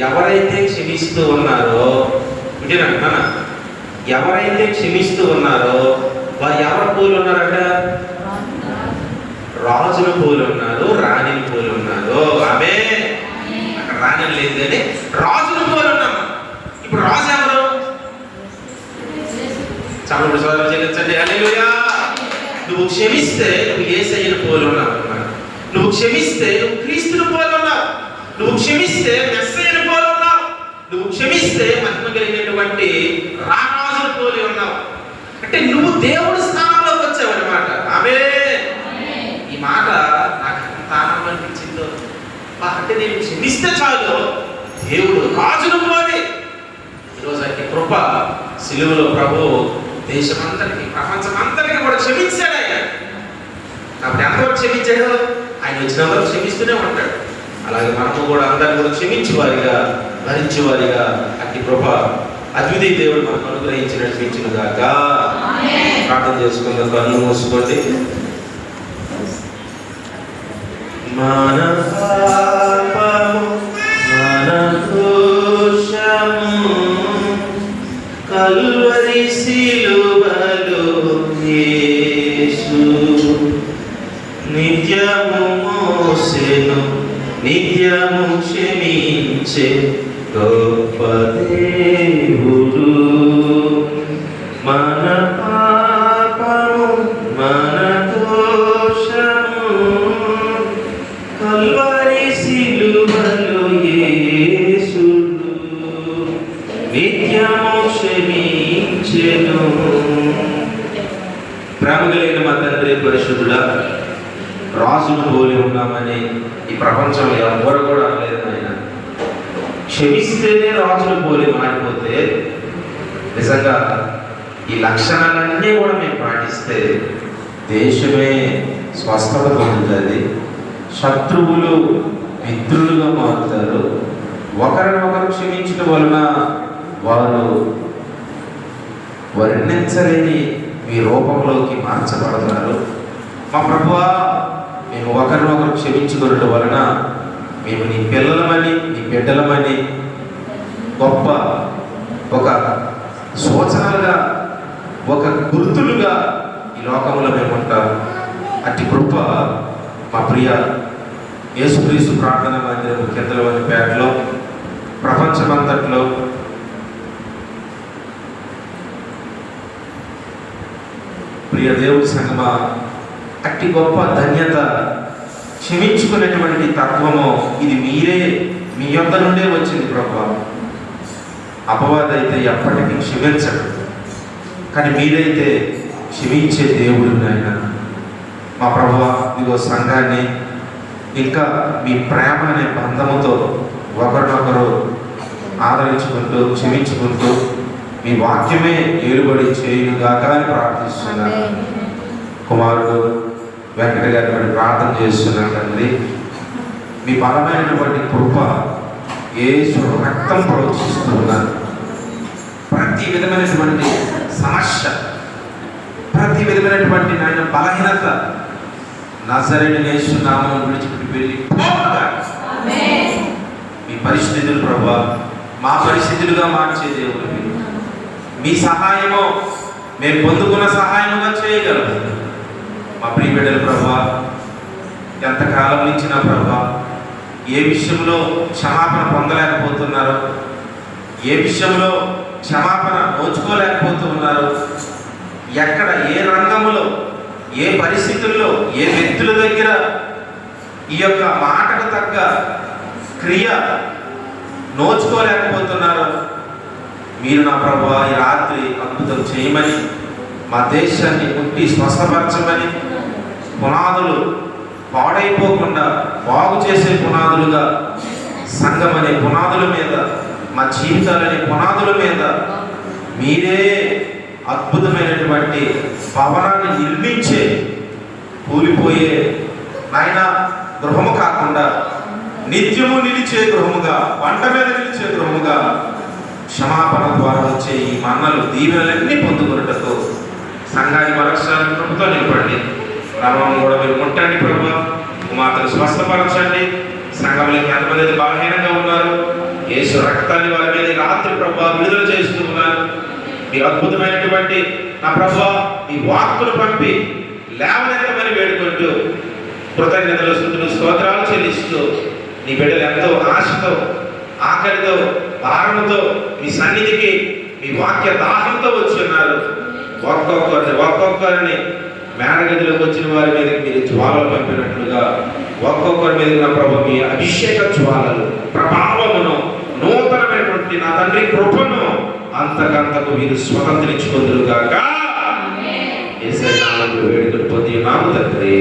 ఎవరైతే క్షమిస్తూ ఉన్నారో, వింటున్నా, ఎవరైతే క్షమిస్తూ ఉన్నారో వారు ఎవరు పోలి ఉన్నారట? రాజును పోలి ఉన్నారు, రాణిని పోలి ఉన్నారు. ఆమె అక్కడ రాణి లేదు కానీ రాజును పోలి ఉన్నాము. ఇప్పుడు రాజు ఎవరు? చమడు సోదరు చెల్లించండి. హల్లెలూయా. నువ్వు క్షమిస్తే నువ్వు యేసయ్యను పోలి ఉన్నావు. నువ్వు క్షమిస్తే నువ్వు క్రీస్తును పోలి ఉన్నావు. నువ్వు క్షమిస్తే మెస్సయ్యను పోలి ఉన్నావు. నువ్వు క్షమిస్తే మహిమ కలిగినటువంటి రారాజును పోలి ఉన్నావు. అంటే నువ్వు దేవుడి స్థానంలోకి వచ్చావు అన్నమాట. ఆమేన్. ఈ మాట నాకు ఎంత ఆనందం అనిపించిందో. అంటే నేను క్షమిస్తే చాలు, దేవుడు రాజును పోలి. ఈరోజు అట్టి కృప సిలువలో ప్రభు దేశమంతటికి, ప్రపంచమంతటికి కూడా క్షమించాడు ఆయన. కాబట్టి ఎంతవరకు క్షమించాడు? ఆయన వచ్చిన వరకు క్షమిస్తూనే ఉంటాడు. అలాగే మనము కూడా అందరిని కూడా క్షమించేవారిగా, భరించేవారిగా అట్టి కృప అద్వితీయ దేవుడు మనకు అనుగ్రహించినట్టు గాక. ప్రార్థన చేసుకుందాం. కళ్ళు మూసుకోండి. మన పాపము మన దోషము కల్వరి సిలువలో యేసు నిత్యము మోసెను, నిత్యము క్షమించే గొప్ప దేవుడు. మన పాపము మన దోషము కల్వరి సిలువలో యేసుడు నిత్యము క్షమించెను. ప్రేమ కలిగిన మా తండ్రి పరిశుద్ధుడా, రాజును పోలి ఉన్నామని ఈ ప్రపంచంలో ఎవరు కూడా అనలేదు నాయన. క్షమిస్తేనే రాజును పోలి మారిపోతే నిజంగా ఈ లక్షణాలన్నీ కూడా మేము పాటిస్తే దేశమే స్వస్థత పొందుతుంది, శత్రువులు మిత్రులుగా మారుతారు. ఒకరినొకరు క్షమించడం వలన వారు వర్ణించలేని మీ రూపంలోకి మార్చబడతారు. మా ప్రభువా, మేము ఒకరినొకరు క్షమించుకోవడం వలన మేము నీ పిల్లలమని, నీ బిడ్డలమని గొప్ప ఒక సూచనలుగా, ఒక గుర్తులుగా ఈ లోకంలో మేము ఉంటాం. అట్టి కృప మా ప్రియ యేసుక్రీస్తు ప్రార్థన మందిరం కిందలవనిపేటలో, ప్రపంచమంతట్లో ప్రియ దేవుడి సంగమా అట్టి గొప్ప ధన్యత, క్షమించుకునేటువంటి తత్వము ఇది మీరే, మీ యొద్ద నుండే వచ్చింది ప్రభువా. అపవాది అయితే ఎప్పటికీ క్షమించడు, కానీ మీరైతే క్షమించే దేవుడు నాయన. మా ప్రభువా, ఇదిగో సంఘాన్ని ఇంకా మీ ప్రేమ అనే బంధముతో ఒకరినొకరు ఆదరించుకుంటూ, క్షమించుకుంటూ మీ వాక్యమే ఏలుబడి చేయుగాక అని ప్రార్థిస్తున్నాను. కుమారుడు వెంకట గారి ప్రార్థన చేస్తున్నాను తండ్రి. మీ బలమైనటువంటి కృప యేసు రక్తం ప్రోక్షిస్తున్నాను. ప్రతి విధమైనటువంటి సమస్య, ప్రతి విధమైనటువంటి నాయన బలహీనత నజరేయుడైన యేసు నామమున విడిచిపెట్టి వెళ్ళి మీ పరిస్థితులు ప్రభువా మా పరిస్థితులుగా మార్చే దేవుడు. మీ సహాయము మేము పొందుకున్న సహాయముగా చేయగలము. మా ప్రియ బిడ్డలు ప్రభా, ఎంతకాలం నుంచి నా ప్రభా ఏ విషయంలో క్షమాపణ పొందలేకపోతున్నారో, ఏ విషయంలో క్షమాపణ నోచుకోలేకపోతూ ఉన్నారు, ఎక్కడ ఏ రంగంలో ఏ పరిస్థితుల్లో ఏ వ్యక్తుల దగ్గర ఈ యొక్క మాటకు తగ్గ క్రియ నోచుకోలేకపోతున్నారో, మీరు నా ప్రభువా ఈ రాత్రి అద్భుతం చేయమని, మా దేశాన్ని ముట్టి స్వస్థపరచమని, పునాదులు పాడైపోకుండా బాగు చేసే పునాదులుగా, సంఘం అనే పునాదుల మీద, మా జీవితాలనే పునాదుల మీద మీరే అద్భుతమైనటువంటి భవనాన్ని నిర్మించే, కూలిపోయే నాయన గృహము కాకుండా నిత్యము నిలిచే గృహముగా, పంట మీద నిలిచే గృహముగా, క్షమాపణ ద్వారా వచ్చే ఈ మన్నలు దీవెనలన్నీ పొందుకున్నట్టుతో సంఘాన్ని మరొకసారి కృపతో నిలపండి. ప్రభావం కూడా మీరు ముట్టండి ప్రభు, మాతను స్వస్థపరచండి. సంఘంలో ఎంతమంది అయితే బలహీనంగా ఉన్నారు, యేసు రక్తాన్ని వారి మీద రాత్రి ప్రభు విడుదల చేస్తూ ఉన్నారు. మీరు అద్భుతమైనటువంటి నా ప్రభు మీ వాక్కును పంపి లేవనెత్తమని వేడుకుంటూ కృతజ్ఞతలు స్తుతులు స్తోత్రాలు చెల్లిస్తూ నీ బిడ్డలు ఎంతో ఆశతో ఆకలితో భారంతో మీ సన్నిధికి మీ వాక్య దాహంతో వచ్చి ఉన్నారు. ఒక్కొక్కరిని మేడగదిలోకి వచ్చిన వారి మీద మీరు జ్వాలలు పంపినట్లుగా ఒక్కొక్కరి మీద నా ప్రభు మీ అభిషేక జ్వాలలు ప్రభావమును నూతనమైనటువంటి నా తండ్రి కృపను అంతకంతకు మీరు స్వతంత్రించుకుందురుగాక. యేసయ్య నామములో వేడుకొని పొంది నాము తండ్రి.